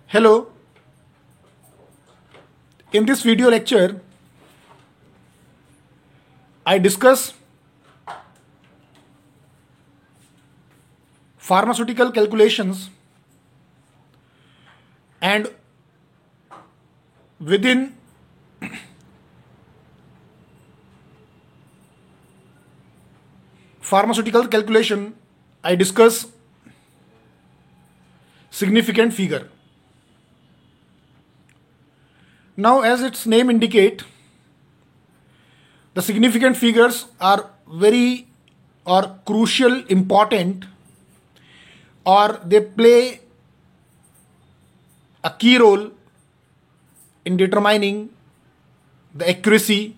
Hello, in this video lecture, I discuss pharmaceutical calculations and within pharmaceutical calculation, I discuss significant figure. Now, as its name indicate, the significant figures are very or crucial important, or they play a key role in determining the accuracy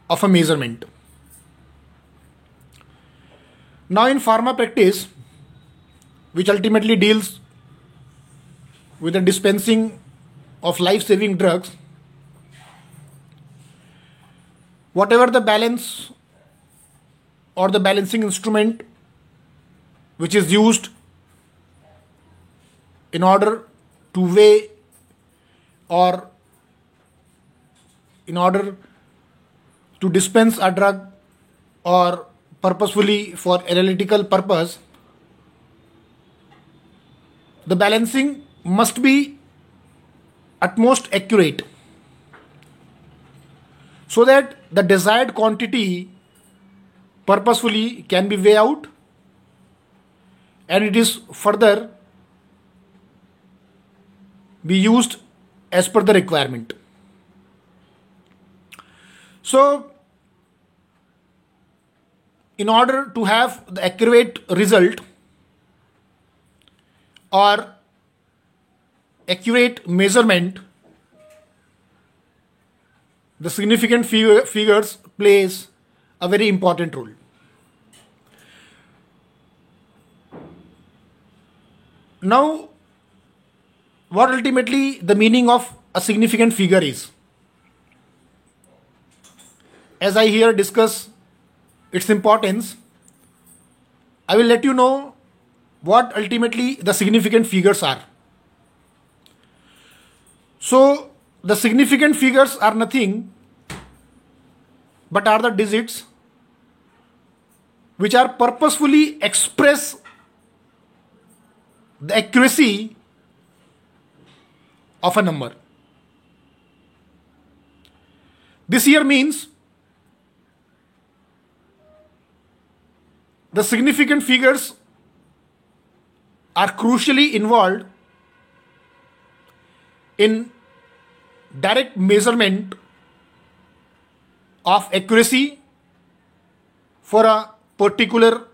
of a measurement. Now, in pharma practice, which ultimately deals with the dispensing of life-saving drugs, whatever the balance or the balancing instrument which is used in order to weigh or in order to dispense a drug or purposefully for analytical purpose, the balancing must be utmost accurate so that the desired quantity purposefully can be weighed out and it is further be used as per the requirement. So, in order to have the accurate result or accurate measurement, the significant figures plays a very important role. Now, what ultimately the meaning of a significant figure is? As I here discuss its importance, I will let you know what ultimately the significant figures are. So, the significant figures are nothing but are the digits which are purposefully express the accuracy of a number. This here means the significant figures are crucially involved in direct measurement of accuracy for a particular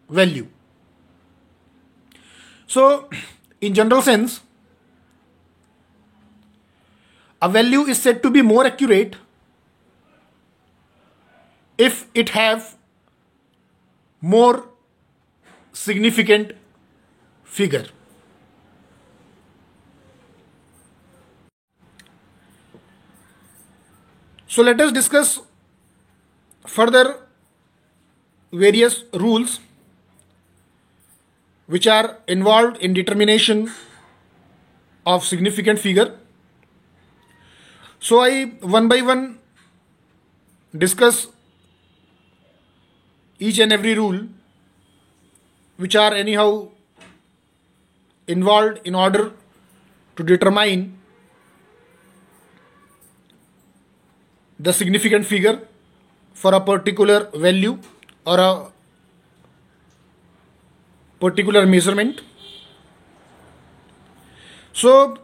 value. So, in general sense, a value is said to be more accurate if it have more significant figure. So let us discuss further various rules which are involved in determination of significant figure. So I one by one discuss each and every rule which are anyhow involved in order to determine the significant figure for a particular value or a particular measurement. So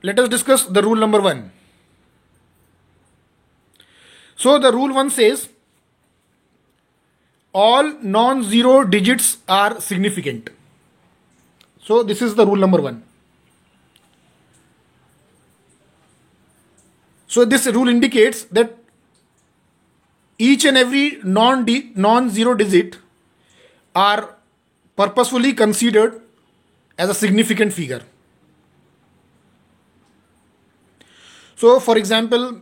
let us discuss the rule number 1. So the rule 1 says all non-zero digits are significant. So this is the rule number 1. So this rule indicates that each and every non-zero digit are purposefully considered as a significant figure. So for example,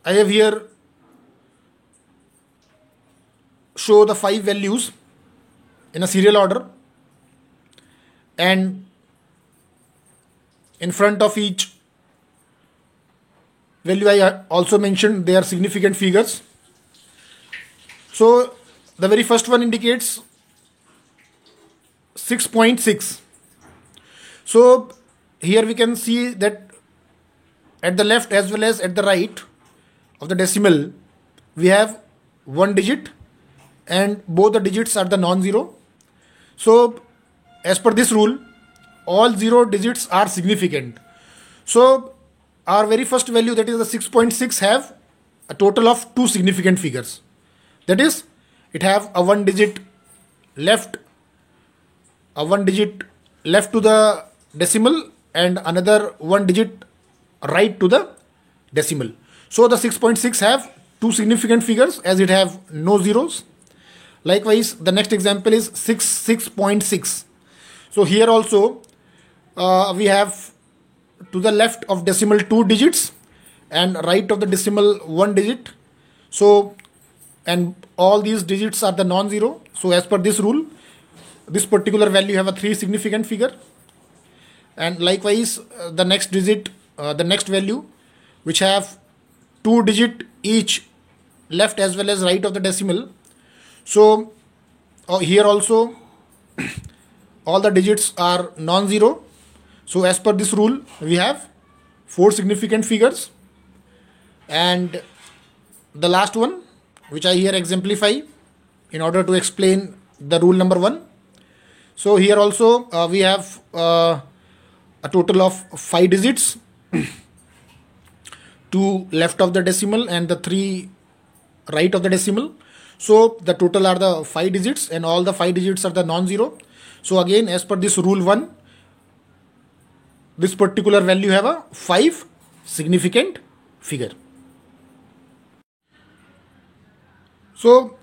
I have here show the 5 values in a serial order, and in front of each value I also mentioned they are significant figures. So the very first one indicates 6.6. So here we can see that at the left as well as at the right of the decimal we have one digit, and both the digits are the non-zero. So as per this rule, all 0 digits are significant. So our very first value, that is the 6.6, have a total of 2 significant figures. That is, it have a one digit left to the decimal and another one digit right to the decimal. So the 6.6 have 2 significant figures as it have no zeros. Likewise, the next example is 6.6. So here also we have to the left of decimal 2 digits and right of the decimal 1 digit. So, and all these digits are the non-zero. So as per this rule, this particular value have a 3 significant figure. And likewise, the next digit, the next value, which have 2 digit each left as well as right of the decimal. So here also all the digits are non-zero. So as per this rule, we have 4 significant figures. And the last one, which I here exemplify in order to explain the rule number 1. So here also we have a total of 5 digits, 2 left of the decimal and the 3 right of the decimal. So the total are the 5 digits and all the 5 digits are the non-zero. So again, as per this rule 1, this particular value have a 5 significant figure. So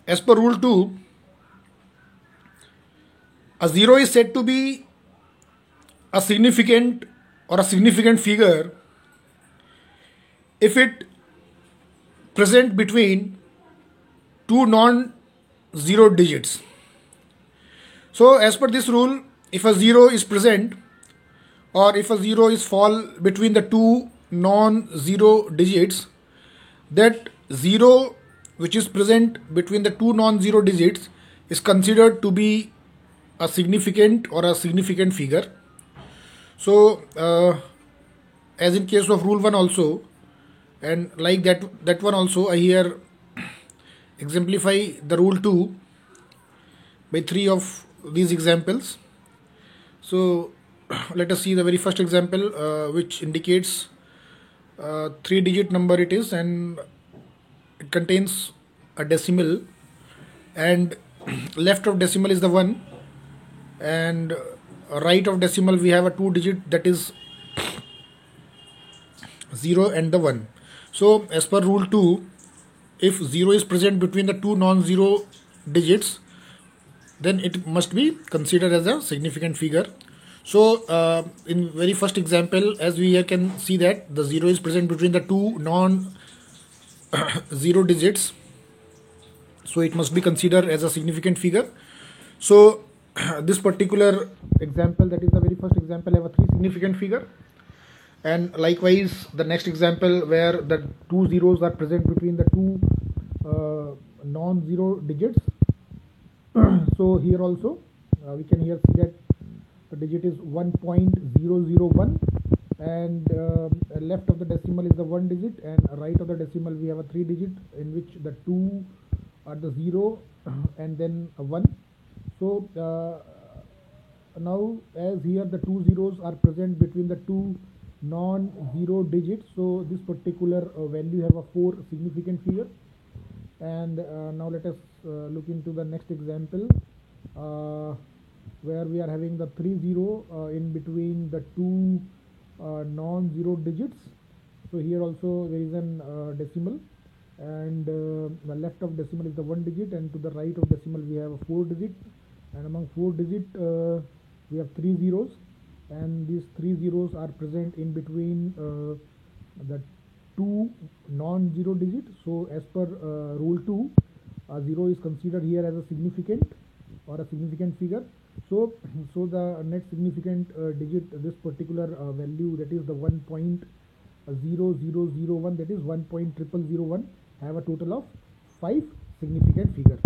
as per rule 2, a 0 is said to be a significant or a significant figure if it present between 2 non-zero digits. So as per this rule, if a 0 is present or if a 0 is fall between the 2 non-zero digits, that 0 which is present between the 2 non-zero digits is considered to be a significant or a significant figure. So as in case of rule 1 also, and like that one also, I here exemplify the rule 2 by 3 of these examples. So let us see the very first example, which indicates 3 digit number it is, and it contains a decimal, and left of decimal is the 1, and right of decimal we have a 2 digit, that is 0 and the 1. So as per rule 2, if 0 is present between the 2 non-zero digits, then it must be considered as a significant figure. So in very first example, as we here can see that the 0 is present between the 2 non-zero digits, so it must be considered as a significant figure. So this particular example, that is the very first example, have a 3 significant figure. And likewise, the next example where the 2 zeros are present between the 2 non-zero digits. So here also we can here see that the digit is 1.001, and left of the decimal is the 1 digit, and right of the decimal we have a 3 digit in which the 2 are the 0 and then a 1. So now as here the 2 zeros are present between the 2 non-zero digits, so this particular value have a 4 significant figure. And now let us look into the next example, where we are having the 30 in between the 2 non-zero digits. So here also there is an decimal, and the left of decimal is the 1 digit, and to the right of decimal we have a 4 digit, and among 4 digit we have 3 zeros, and these 3 zeros are present in between the 2 non-zero digits. So as per rule 2, 0 is considered here as a significant or a significant figure. So the net significant digit, this particular value, that is the 1.0001, that is 1.0001, have a total of 5 significant figures.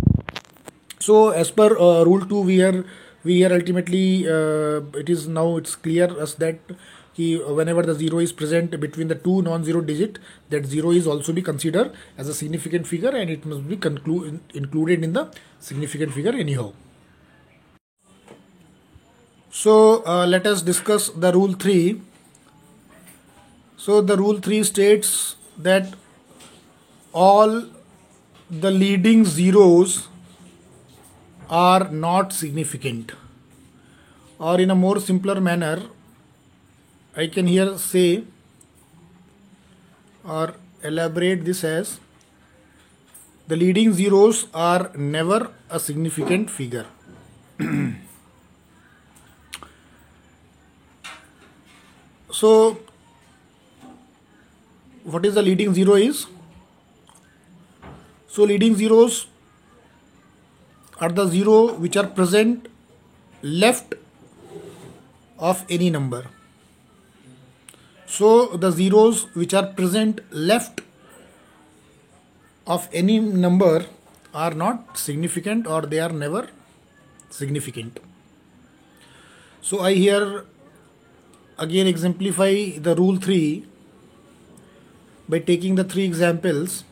So as per rule 2, we are ultimately it's clear us that whenever the 0 is present between the two non-zero digit, that 0 is also be considered as a significant figure, and it must be included in the significant figure anyhow. So let us discuss the rule 3. So the rule 3 states that all the leading zeros are not significant, or in a more simpler manner, I can here say or elaborate this as the leading zeros are never a significant figure. So what is the leading zero is? So leading zeros are the zero which are present left of any number. So the zeros which are present left of any number are not significant, or they are never significant. So I here again exemplify the rule 3 by taking the 3 examples,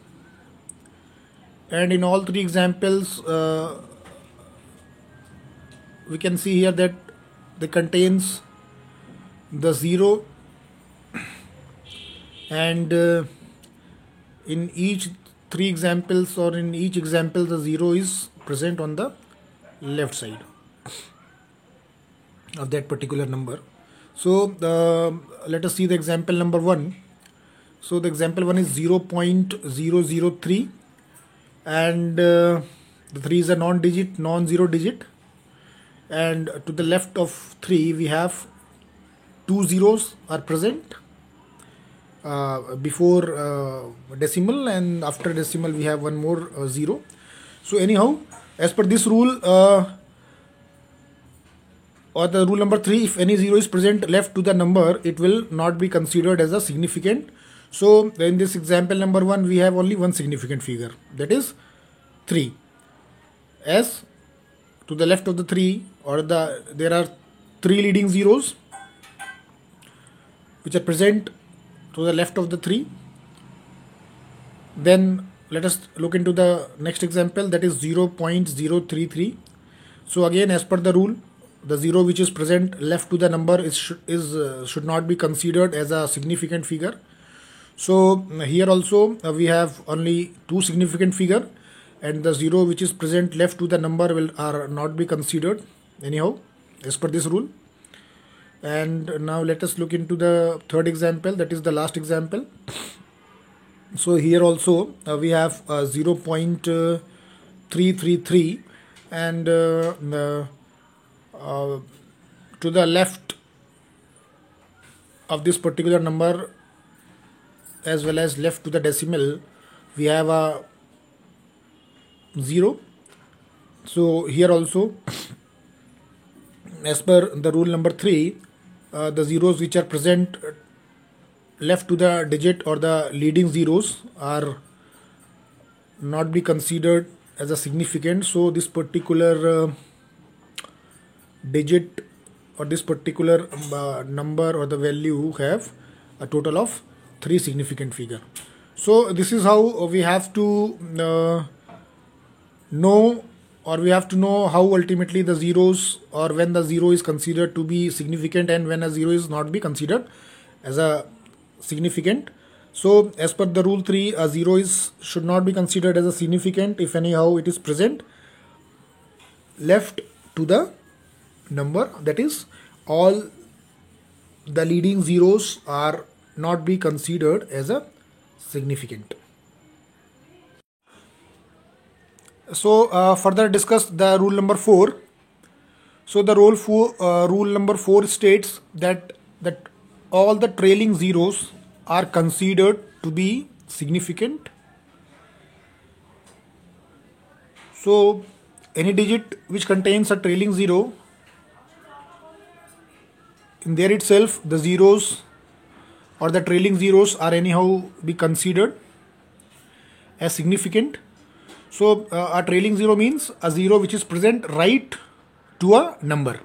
and in all 3 examples we can see here that they contains the 0, and in each 3 examples, or in each example, the 0 is present on the left side of that particular number. So let us see the example number 1. So the example 1 is 0.003, and the 3 is a non-zero digit, and to the left of 3 we have 2 zeros are present before decimal, and after decimal we have one more 0. So anyhow, as per this rule, or the rule number 3, if any 0 is present left to the number, it will not be considered as a significant. So in this example number 1, we have only one significant figure, that is 3. As to the left of the 3, or there are 3 leading zeros which are present to the left of the 3. Then let us look into the next example, that is 0.033. So again, as per the rule, the 0 which is present left to the number should not be considered as a significant figure. So here also we have only 2 significant figure, and the 0 which is present left to the number are not be considered anyhow as per this rule. And now let us look into the third example, that is the last example. So here also we have 0.333, and to the left of this particular number, as well as left to the decimal, we have a 0. So here also, as per the rule number 3, the zeros which are present left to the digit, or the leading zeros, are not be considered as a significant. So this particular digit, or this particular number or the value, have a total of 3 significant figure. So this is how we have to know, or we have to know how ultimately the zeros, or when the 0 is considered to be significant and when a 0 is not be considered as a significant. So as per the rule 3, a 0 should not be considered as a significant if anyhow it is present left to the number, that is all the leading zeros are not be considered as a significant. So further discuss the rule number 4. So the rule number 4 states that all the trailing zeros are considered to be significant, So any digit which contains a trailing 0, in there itself the zeros or the trailing zeros are anyhow be considered as significant. So a trailing 0 means a 0 which is present right to a number.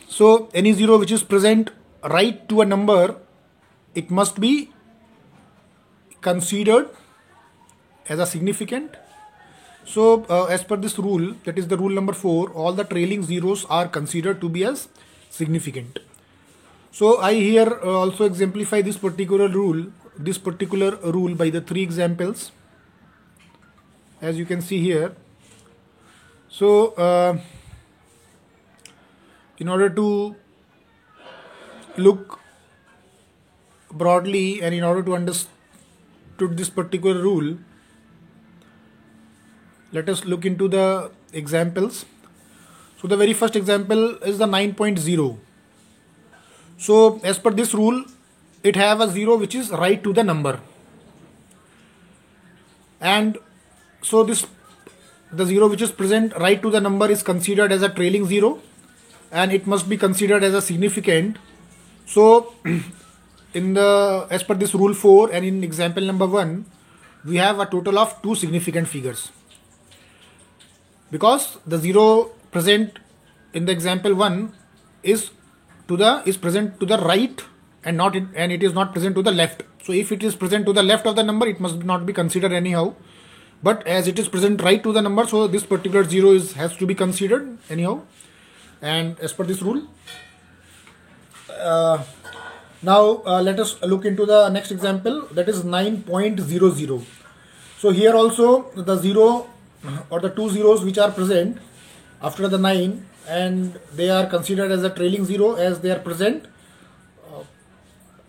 So any 0 which is present right to a number, it must be considered as a significant. So as per this rule, that is the rule number 4, all the trailing zeros are considered to be as significant. So I here also exemplify this particular rule by the 3 examples, as you can see here. So in order to look broadly and in order to understand this particular rule, let us look into the examples. So the very first example is the 9.0. So as per this rule, it have a 0 which is right to the number, and so the 0 which is present right to the number is considered as a trailing 0, and it must be considered as a significant. So as per this rule 4 and in example number 1, we have a total of 2 significant figures, because the 0 present in the example 1 is present to the right and it is not present to the left. So if it is present to the left of the number, it must not be considered anyhow, but as it is present right to the number, so this particular 0 has to be considered anyhow, and as per this rule. Now let us look into the next example, that is 9.00. So here also the 0 or the 2 zeros which are present after the 9, and they are considered as a trailing 0 as they are present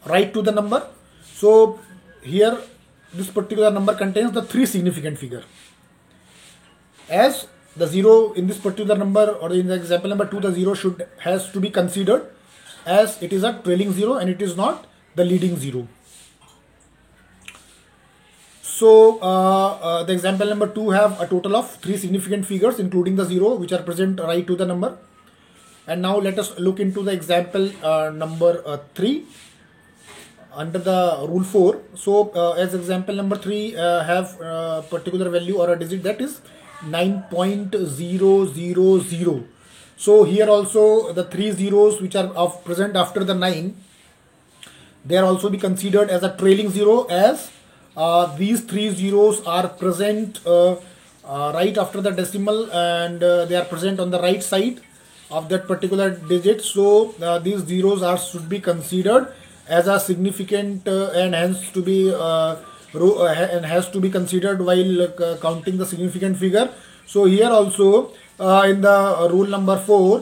right to the number. So here this particular number contains the 3 significant figure, as the 0 in this particular number or in the example number 2, the 0 has to be considered as it is a trailing 0 and it is not the leading 0. So the example number 2 have a total of 3 significant figures including the 0 which are present right to the number. And now let us look into the example number 3 under the rule 4. So as example number 3 have a particular value or a digit, that is 9.000. So here also the 3 zeros which are present after the 9, they are also be considered as a trailing 0, as these 3 zeros are present right after the decimal, and they are present on the right side of that particular digit. So these zeros should be considered as a significant and hence to be has to be considered while counting the significant figure. So here also in the rule number 4,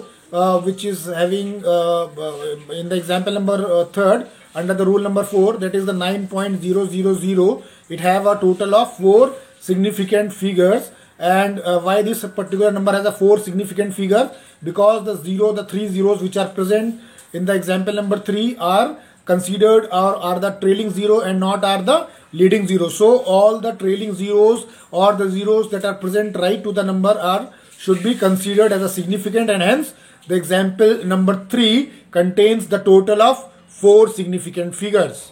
which is having in the example number 3rd under the rule number 4, that is the 9.000, it have a total of 4 significant figures. And why this particular number has a 4 significant figure? Because the 3 zeros which are present in the example number 3 are considered or are the trailing 0 and not are the leading 0. So all the trailing zeros or the zeros that are present right to the number should be considered as a significant, and hence the example number 3 contains the total of 4 significant figures.